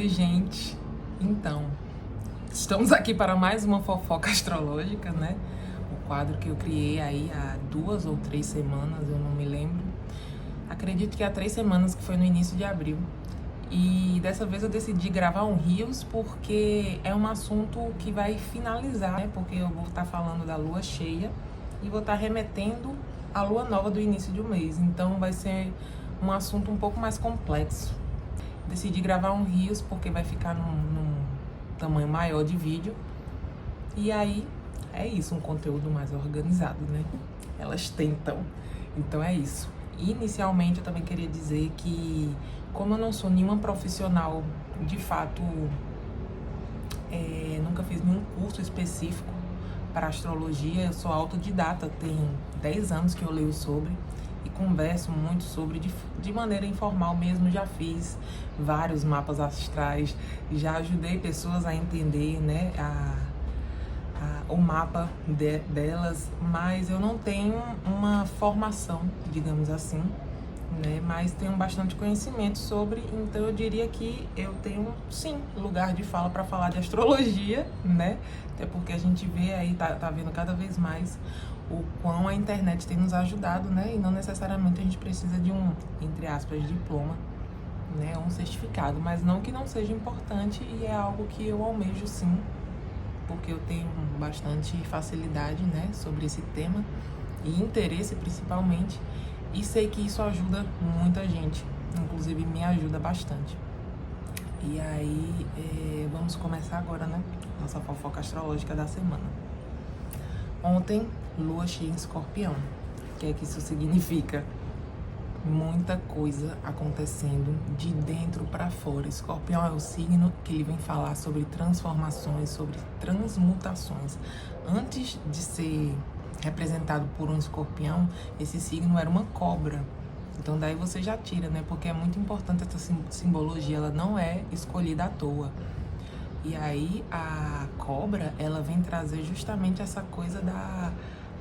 Oi, gente. Então, estamos aqui para mais uma fofoca astrológica, né? O quadro que eu criei aí há 2 ou 3 semanas, eu não me lembro. Acredito que há 3 semanas, que foi no início de abril. E dessa vez eu decidi gravar um Reels porque é um assunto que vai finalizar, né? Porque eu vou estar falando da lua cheia e vou estar remetendo à lua nova do início do mês. Então vai ser um assunto um pouco mais complexo. Decidi gravar um Reels porque vai ficar num tamanho maior de vídeo. E aí, é isso, um conteúdo mais organizado, né? Elas tentam. Então é isso. Inicialmente eu também queria dizer que, como eu não sou nenhuma profissional, de fato, nunca fiz nenhum curso específico para astrologia, eu sou autodidata, tem 10 anos que eu leio sobre e converso muito sobre de maneira informal mesmo. Já fiz vários mapas astrais, já ajudei pessoas a entender, né, o mapa delas, mas eu não tenho uma formação, digamos assim, né, mas tenho bastante conhecimento sobre, então eu diria que eu tenho, sim, lugar de fala para falar de astrologia, né, até porque a gente vê aí, tá vendo cada vez mais o quão a internet tem nos ajudado, né, e não necessariamente a gente precisa de um, entre aspas, diploma, né, um certificado, mas não que não seja importante, e é algo que eu almejo, sim, porque eu tenho bastante facilidade, né, sobre esse tema e interesse principalmente, e sei que isso ajuda muita gente, inclusive me ajuda bastante. E aí, vamos começar agora, né, nossa fofoca astrológica da semana. Ontem, lua cheia em Escorpião. O que é que isso significa? Muita coisa acontecendo de dentro para fora. Escorpião é o signo que ele vem falar sobre transformações, sobre transmutações. Antes de ser representado por um escorpião, esse signo era uma cobra. Então daí você já tira, né? Porque é muito importante essa simbologia, ela não é escolhida à toa. E aí a cobra, ela vem trazer justamente essa coisa da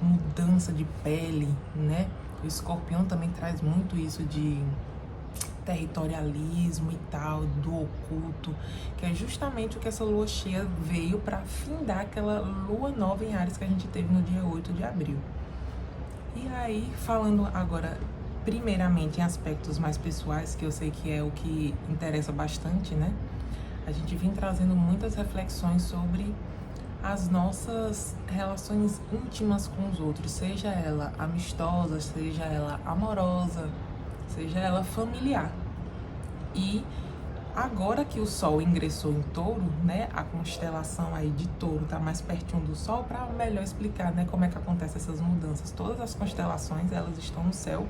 mudança de pele, né? O escorpião também traz muito isso de territorialismo e tal, do oculto, que é justamente o que essa lua cheia veio para findar aquela lua nova em Áries que a gente teve no dia 8 de abril. E aí, falando agora primeiramente em aspectos mais pessoais, que eu sei que é o que interessa bastante, né? A gente vem trazendo muitas reflexões sobre as nossas relações íntimas com os outros, seja ela amistosa, seja ela amorosa, seja ela familiar. E agora que o Sol ingressou em Touro, né, a constelação aí de Touro tá mais pertinho do Sol, para melhor explicar, né, como é que acontecem essas mudanças. Todas as constelações, elas estão no céu,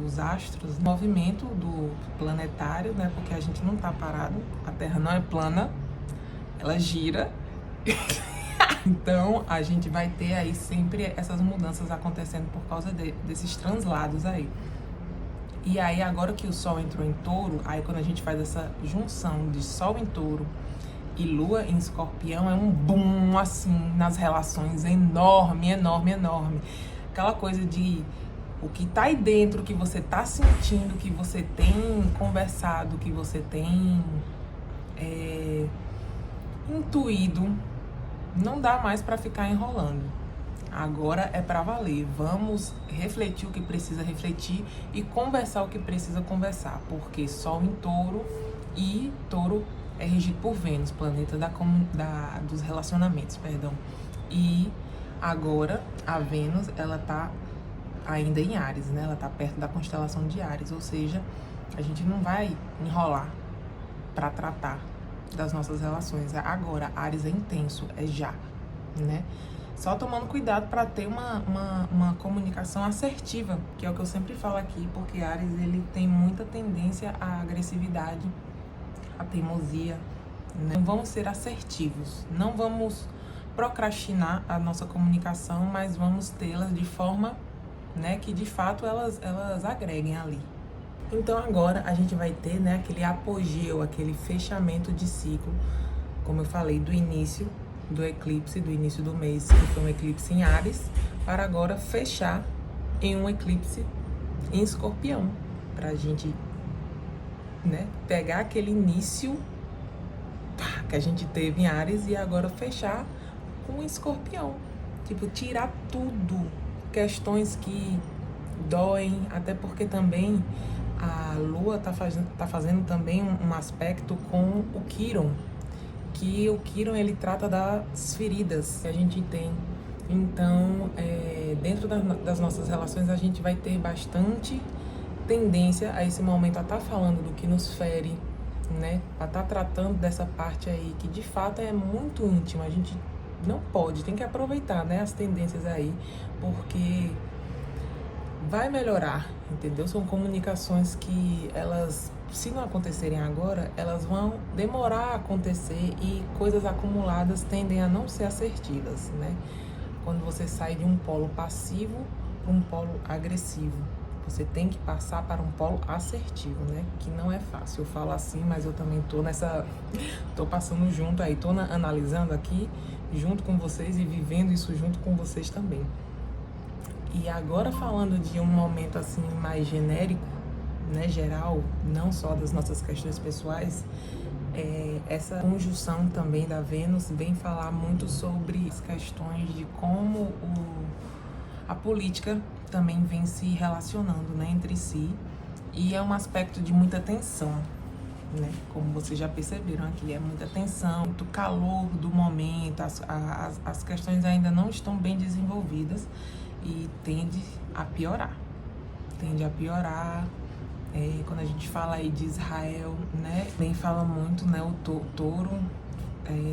os astros, movimento do planetário, né, porque a gente não tá parado, a Terra não é plana, ela gira. Então a gente vai ter aí sempre essas mudanças acontecendo por causa desses translados aí. E aí agora que o Sol entrou em Touro, aí quando a gente faz essa junção de Sol em Touro e Lua em Escorpião, é um boom assim nas relações, enorme, enorme, enorme. Aquela coisa de o que tá aí dentro, que você tá sentindo, que você tem conversado, que você tem intuído, não dá mais para ficar enrolando. Agora é para valer. Vamos refletir o que precisa refletir e conversar o que precisa conversar, porque Sol em Touro, e Touro é regido por Vênus, planeta dos relacionamentos, perdão. E agora a Vênus, ela tá ainda em Áries, né? Ela tá perto da constelação de Áries, ou seja, a gente não vai enrolar para tratar das nossas relações. Agora, Áries é intenso, é já, né? Só tomando cuidado para ter uma comunicação assertiva, que é o que eu sempre falo aqui, porque Áries, ele tem muita tendência à agressividade, à teimosia, né? Não vamos ser assertivos, não vamos procrastinar a nossa comunicação, mas vamos tê-las de forma, né, que de fato elas agreguem ali. Então agora a gente vai ter, né, aquele apogeu, aquele fechamento de ciclo, como eu falei, do início do eclipse, do início do mês, que foi um eclipse em Áries, para agora fechar em um eclipse em Escorpião, para a gente, né, pegar aquele início que a gente teve em Áries e agora fechar com Escorpião. Tipo, tirar tudo, questões que doem, até porque também a Lua tá fazendo também um aspecto com o Quirón, que o Quirón ele trata das feridas que a gente tem. Então, dentro das nossas relações, a gente vai ter bastante tendência a esse momento a estar falando do que nos fere, né? A estar tratando dessa parte aí que de fato é muito íntima. A gente não pode, tem que aproveitar, né, as tendências aí, porque vai melhorar, entendeu? São comunicações que elas, se não acontecerem agora, elas vão demorar a acontecer e coisas acumuladas tendem a não ser assertivas, né? Quando você sai de um polo passivo para um polo agressivo, você tem que passar para um polo assertivo, né? Que não é fácil. Eu falo assim, mas eu também tô passando junto aí, tô analisando aqui junto com vocês e vivendo isso junto com vocês também. E agora falando de um momento assim mais genérico, né, geral, não só das nossas questões pessoais, essa conjunção também da Vênus vem falar muito sobre as questões de como a política também vem se relacionando, né, entre si, e é um aspecto de muita tensão, né, como vocês já perceberam aqui, é muita tensão, muito calor do momento, as questões ainda não estão bem desenvolvidas e tende a piorar. Quando a gente fala aí de Israel, né, bem fala muito, né, o touro,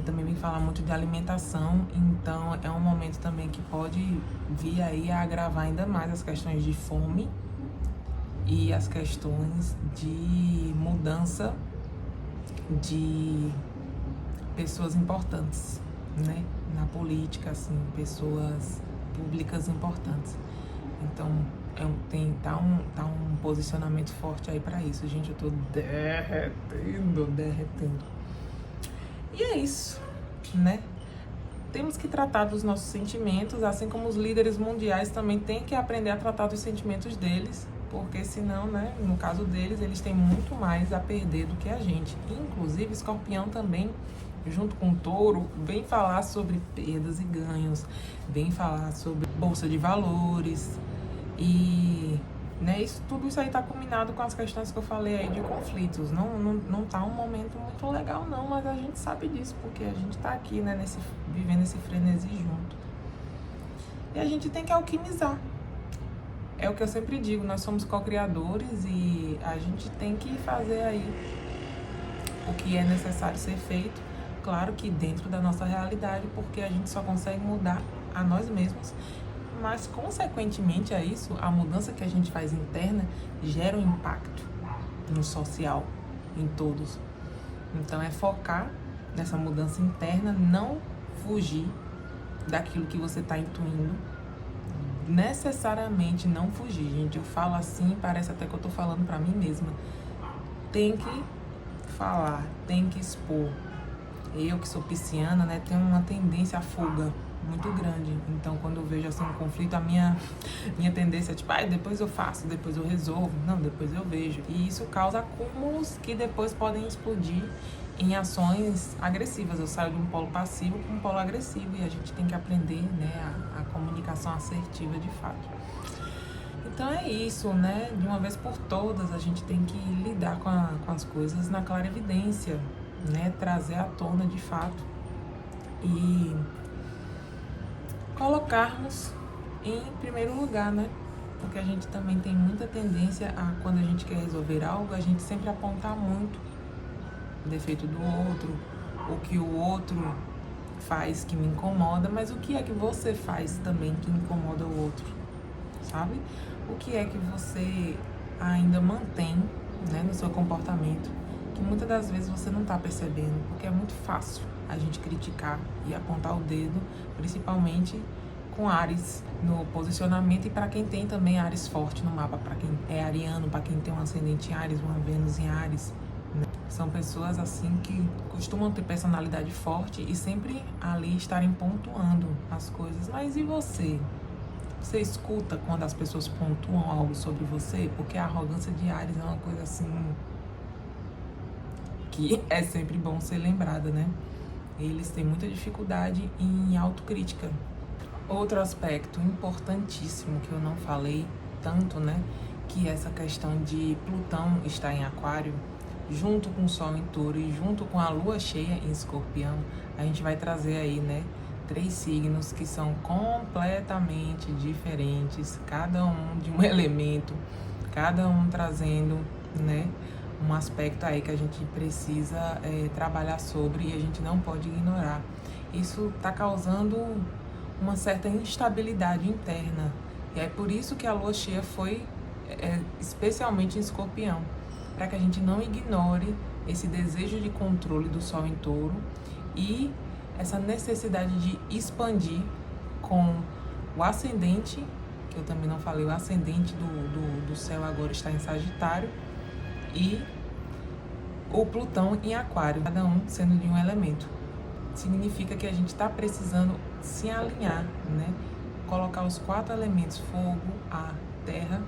também vem falar muito de alimentação, então é um momento também que pode vir aí a agravar ainda mais as questões de fome e as questões de mudança de pessoas importantes, né, na política, assim, pessoas públicas importantes. Então tá um posicionamento forte aí pra isso, gente. Eu tô derretendo. E é isso, né? Temos que tratar dos nossos sentimentos, assim como os líderes mundiais também têm que aprender a tratar dos sentimentos deles, porque senão, né, no caso deles, eles têm muito mais a perder do que a gente. Inclusive, Escorpião também, junto com o Touro, vem falar sobre perdas e ganhos, vem falar sobre bolsa de valores e, né, tudo isso aí tá combinado com as questões que eu falei aí de conflitos. Não tá um momento muito legal não, mas a gente sabe disso, porque a gente tá aqui, né, vivendo esse frenesi junto. E a gente tem que alquimizar. É o que eu sempre digo, nós somos co-criadores e a gente tem que fazer aí o que é necessário ser feito, claro que dentro da nossa realidade, porque a gente só consegue mudar a nós mesmos, mas consequentemente a isso, a mudança que a gente faz interna gera um impacto no social, em todos. Então é focar nessa mudança interna, não fugir daquilo que você está intuindo, necessariamente não fugir, gente. Eu falo assim, parece até que eu tô falando pra mim mesma. Tem que falar, tem que expor. Eu que sou pisciana, né, tenho uma tendência à fuga muito grande. Então, quando eu vejo assim um conflito, a minha tendência é tipo, depois eu faço, depois eu resolvo. Não, depois eu vejo. E isso causa acúmulos que depois podem explodir em ações agressivas. Eu saio de um polo passivo para um polo agressivo e a gente tem que aprender, né, a comunicação assertiva de fato. Então é isso, né? De uma vez por todas a gente tem que lidar com as coisas na clarividência, né? Trazer à tona de fato e colocarmos em primeiro lugar, né? Porque a gente também tem muita tendência a, quando a gente quer resolver algo, a gente sempre apontar muito o defeito do outro, o que o outro faz que me incomoda, mas o que é que você faz também que incomoda o outro, sabe? O que é que você ainda mantém, né, no seu comportamento, que muitas das vezes você não tá percebendo, porque é muito fácil a gente criticar e apontar o dedo, principalmente com Áries no posicionamento e para quem tem também Áries forte no mapa, para quem é ariano, para quem tem um ascendente em Áries, uma Vênus em Áries, né? São pessoas assim que costumam ter personalidade forte e sempre ali estarem pontuando as coisas. Mas e você? Você escuta quando as pessoas pontuam algo sobre você? Porque a arrogância de Áries é uma coisa assim que é sempre bom ser lembrada, né? Eles têm muita dificuldade em autocrítica. Outro aspecto importantíssimo que eu não falei tanto, né? Que essa questão de Plutão estar em Aquário, junto com o Sol em Touro e junto com a Lua cheia em Escorpião, a gente vai trazer aí, né? 3 signos que são completamente diferentes, cada um de um elemento, cada um trazendo, né? Um aspecto aí que a gente precisa trabalhar sobre e a gente não pode ignorar. Isso está causando uma certa instabilidade interna. E é por isso que a lua cheia foi especialmente em Escorpião, para que a gente não ignore esse desejo de controle do Sol em Touro e essa necessidade de expandir com o ascendente, que eu também não falei, o ascendente do céu agora está em Sagitário, e o Plutão em Aquário, cada um sendo de um elemento. Significa que a gente está precisando se alinhar, né? Colocar os 4 elementos, fogo, ar, terra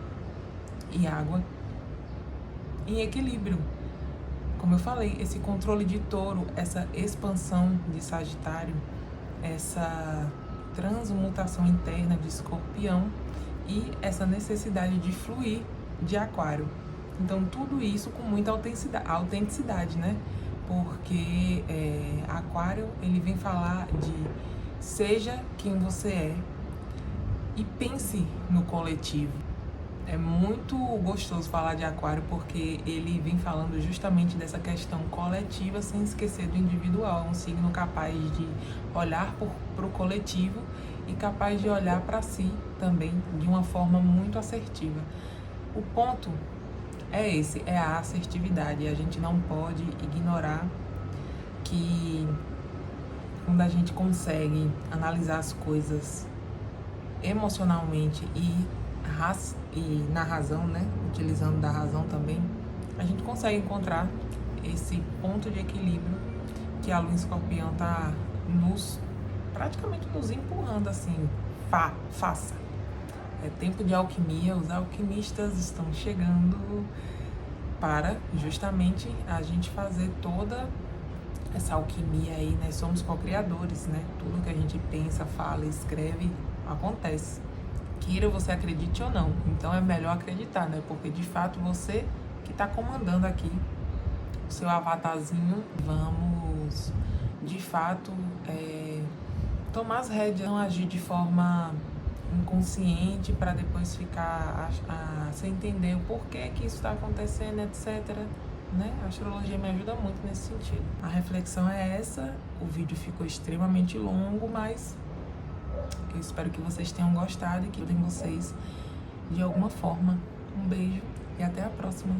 e água, em equilíbrio. Como eu falei, esse controle de Touro, essa expansão de Sagitário, essa transmutação interna de Escorpião e essa necessidade de fluir de Aquário. Então, tudo isso com muita autenticidade, né? Porque Aquário, ele vem falar de seja quem você é e pense no coletivo. É muito gostoso falar de Aquário porque ele vem falando justamente dessa questão coletiva sem esquecer do individual. É um signo capaz de olhar para o coletivo e capaz de olhar para si também de uma forma muito assertiva. O ponto é esse, é a assertividade. A gente não pode ignorar que quando a gente consegue analisar as coisas emocionalmente e na razão, né, utilizando da razão também, a gente consegue encontrar esse ponto de equilíbrio que a Lua em Escorpião tá praticamente nos empurrando assim, faça. É tempo de alquimia, os alquimistas estão chegando para justamente a gente fazer toda essa alquimia aí, né? Somos co-criadores, né? Tudo que a gente pensa, fala, escreve, acontece. Queira você acredite ou não. Então é melhor acreditar, né? Porque de fato você que está comandando aqui o seu avatarzinho. Vamos, de fato, tomar as rédeas, não agir de forma inconsciente para depois ficar sem entender o porquê que isso está acontecendo, etc. Né? A astrologia me ajuda muito nesse sentido. A reflexão é essa. O vídeo ficou extremamente longo, mas eu espero que vocês tenham gostado e que ajudem vocês de alguma forma. Um beijo e até a próxima.